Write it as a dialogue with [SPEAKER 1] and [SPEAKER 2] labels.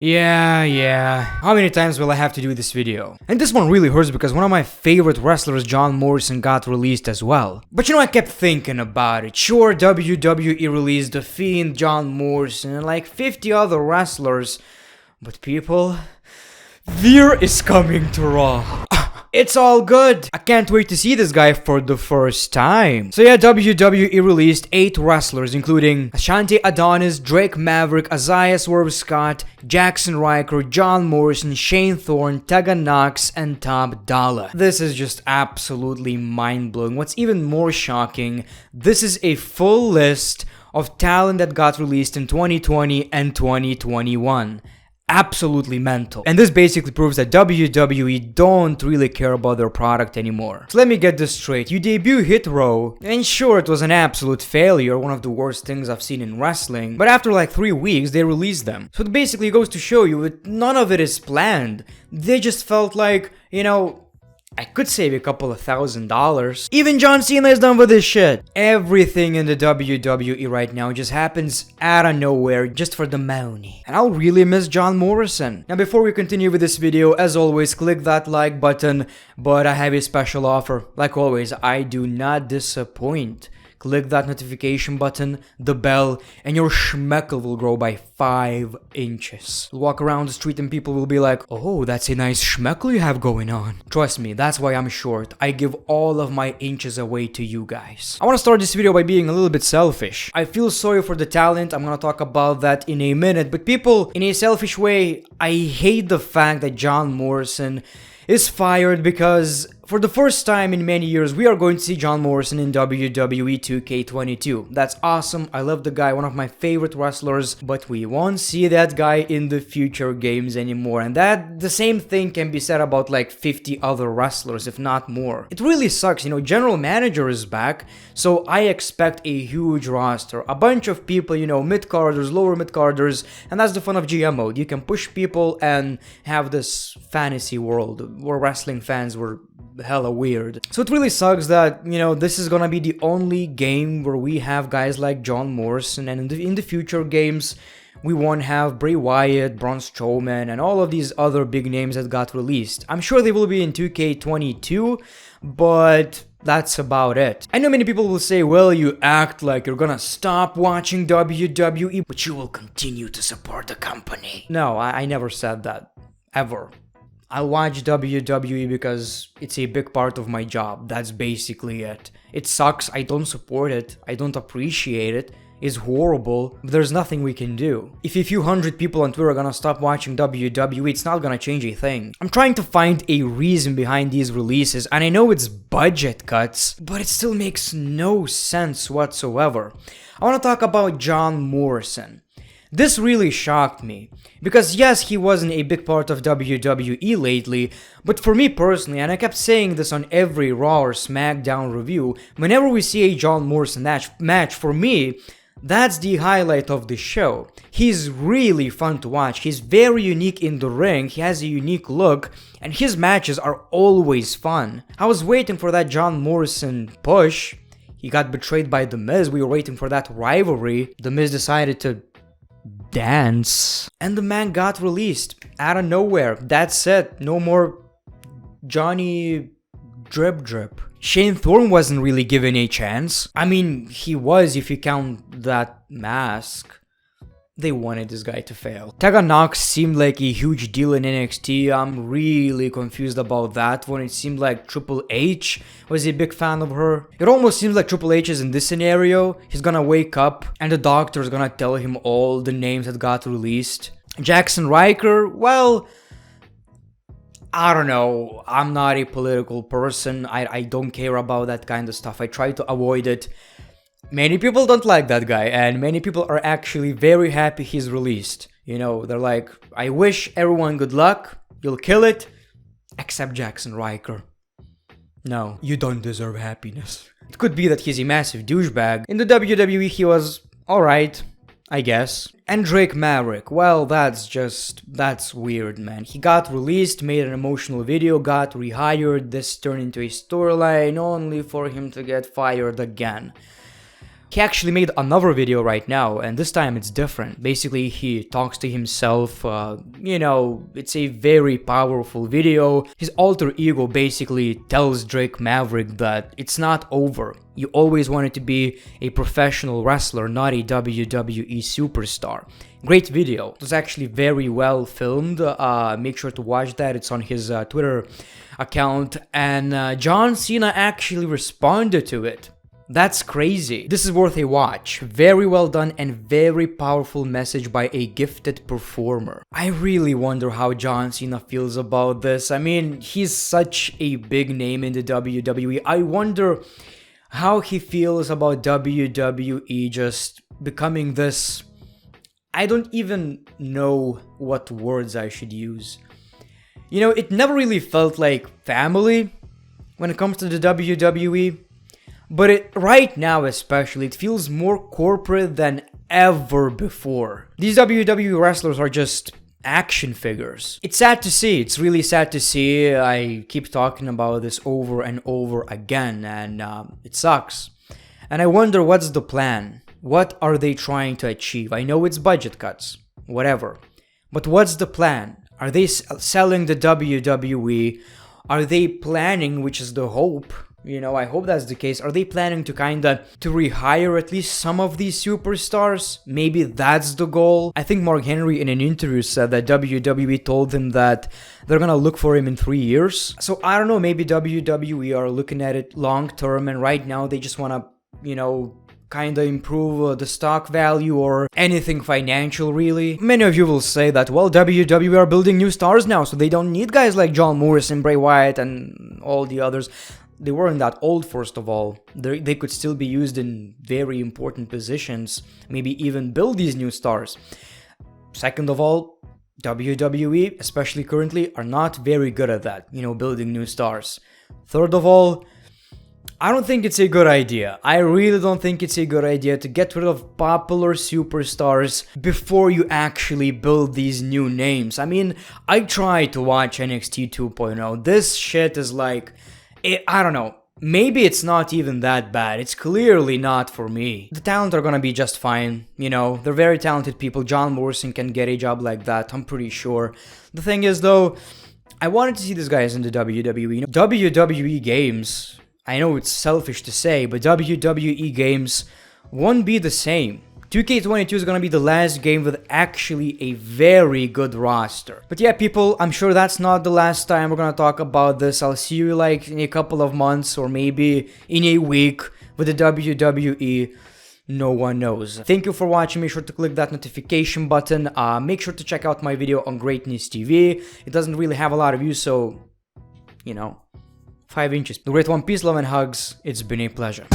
[SPEAKER 1] Yeah. How many times will I have to do this video? And this one really hurts because one of my favorite wrestlers, John Morrison, got released as well. But I kept thinking about it. Sure, WWE released The Fiend, John Morrison, and like 50 other wrestlers. But people, Veer is coming to Raw. It's all good. I can't wait to see this guy for the first time. So yeah, WWE released 8 wrestlers, including Ashante Adonis, Drake Maverick, Isaiah Swerve Scott, Jaxson Ryker, John Morrison, Shane Thorne, Tegan Nox, and Dolla. This is just absolutely mind-blowing. What's even more shocking, this is a full list of talent that got released in 2020 and 2021. Absolutely mental. And this basically proves that WWE don't really care about their product anymore. So let me get this straight. You debut Hit Row, and sure, it was an absolute failure, one of the worst things I've seen in wrestling, but after like 3 weeks, they released them. So it basically goes to show you that none of it is planned. They just felt like, I could save a couple of $1,000s. Even John Cena is done with this shit. Everything in the WWE right now just happens out of nowhere just for the money. And I'll really miss John Morrison. Now before we continue with this video, as always, click that like button. But I have a special offer. Like always, I do not disappoint. Click that notification button, the bell, and your schmeckle will grow by 5 inches. You'll walk around the street and people will be like, oh, that's a nice schmeckle you have going on. Trust me, that's why I'm short. I give all of my inches away to you guys. I want to start this video by being a little bit selfish. I feel sorry for the talent, I'm gonna talk about that in a minute, but people, in a selfish way, I hate the fact that John Morrison is fired because for the first time in many years, we are going to see John Morrison in WWE 2K22. That's awesome. I love the guy, one of my favorite wrestlers, but we won't see that guy in the future games anymore. And the same thing can be said about like 50 other wrestlers, if not more. It really sucks, General Manager is back, so I expect a huge roster. A bunch of people, mid-carders, lower mid-carders, and that's the fun of GM mode. You can push people and have this fantasy world where wrestling fans were hella weird. So it really sucks that, this is gonna be the only game where we have guys like John Morrison, and in the future games, we won't have Bray Wyatt, Braun Strowman, and all of these other big names that got released. I'm sure they will be in 2K22, but that's about it. I know many people will say, well, you act like you're gonna stop watching WWE, but you will continue to support the company. No, I never said that. Ever. I watch WWE because it's a big part of my job. That's basically it. It sucks, I don't support it, I don't appreciate it, it's horrible, but there's nothing we can do. If a few hundred people on Twitter are gonna stop watching WWE, it's not gonna change a thing. I'm trying to find a reason behind these releases, and I know it's budget cuts, but it still makes no sense whatsoever. I wanna talk about John Morrison. This really shocked me, because yes, he wasn't a big part of WWE lately, but for me personally, and I kept saying this on every Raw or SmackDown review, whenever we see a John Morrison match, for me, that's the highlight of the show. He's really fun to watch, he's very unique in the ring, he has a unique look, and his matches are always fun. I was waiting for that John Morrison push. He got betrayed by The Miz, we were waiting for that rivalry. The Miz decided to dance, and the man got released out of nowhere. That's it. No more Johnny Drip. Shane Thorne wasn't really given a chance. I mean, he was if you count that mask. They wanted this guy to fail. Tegan Nox seemed like a huge deal in NXT. I'm really confused about that when it seemed like Triple H was a big fan of her. It almost seems like Triple H is in this scenario. He's gonna wake up and the doctor's gonna tell him all the names that got released. Jaxson Ryker, well, I don't know. I'm not a political person. I don't care about that kind of stuff. I try to avoid it. Many people don't like that guy, and many people are actually very happy he's released. They're like, I wish everyone good luck, you'll kill it, except Jaxson Ryker. No, you don't deserve happiness. It could be that he's a massive douchebag. In the WWE he was alright, I guess. And Drake Maverick, well, that's weird, man. He got released, made an emotional video, got rehired, this turned into a storyline only for him to get fired again. He actually made another video right now, and this time it's different. Basically, he talks to himself, you know, it's a very powerful video. His alter ego basically tells Drake Maverick that it's not over. You always wanted to be a professional wrestler, not a WWE superstar. Great video. It was actually very well filmed. Make sure to watch that. It's on his Twitter account. And John Cena actually responded to it. That's crazy. This is worth a watch. Very well done and very powerful message by a gifted performer. I really wonder how John Cena feels about this. I mean, he's such a big name in the WWE. I wonder how he feels about WWE just becoming this... I don't even know what words I should use. You know, it never really felt like family when it comes to the WWE. But right now especially, it feels more corporate than ever before. These WWE wrestlers are just action figures. It's sad to see, it's really sad to see. I keep talking about this over and over again, and it sucks. And I wonder, what's the plan? What are they trying to achieve? I know it's budget cuts, whatever. But what's the plan? Are they selling the WWE? Are they planning, which is the hope, you know, I hope that's the case. Are they planning to to rehire at least some of these superstars? Maybe that's the goal. I think Mark Henry in an interview said that WWE told him that they're gonna look for him in 3 years. So I don't know, maybe WWE are looking at it long term, and right now they just wanna, you know, kinda improve the stock value or anything financial really. Many of you will say that, well, WWE are building new stars now, so they don't need guys like John Morrison, Bray Wyatt, and all the others. They weren't that old, first of all. They could still be used in very important positions, maybe even build these new stars. Second of all, WWE, especially currently, are not very good at that, you know, building new stars. Third of all, I don't think it's a good idea. I really don't think it's a good idea to get rid of popular superstars before you actually build these new names. I mean, I tried to watch NXT 2.0. This shit is like... I don't know, maybe it's not even that bad. It's clearly not for me. The talent are gonna be just fine, you know, they're very talented people. John Morrison can get a job like that, I'm pretty sure. The thing is though, I wanted to see these guys in the WWE. You know, WWE games, I know it's selfish to say, but WWE games won't be the same. 2K22 is gonna be the last game with actually a very good roster. But yeah, people, I'm sure that's not the last time we're gonna talk about this. I'll see you like in a couple of months or maybe in a week with the WWE. No one knows. Thank you for watching. Make sure to click that notification button. Make sure to check out my video on Greatness TV. It doesn't really have a lot of views, so, you know, 5 inches. The Great One, peace, love, and hugs. It's been a pleasure.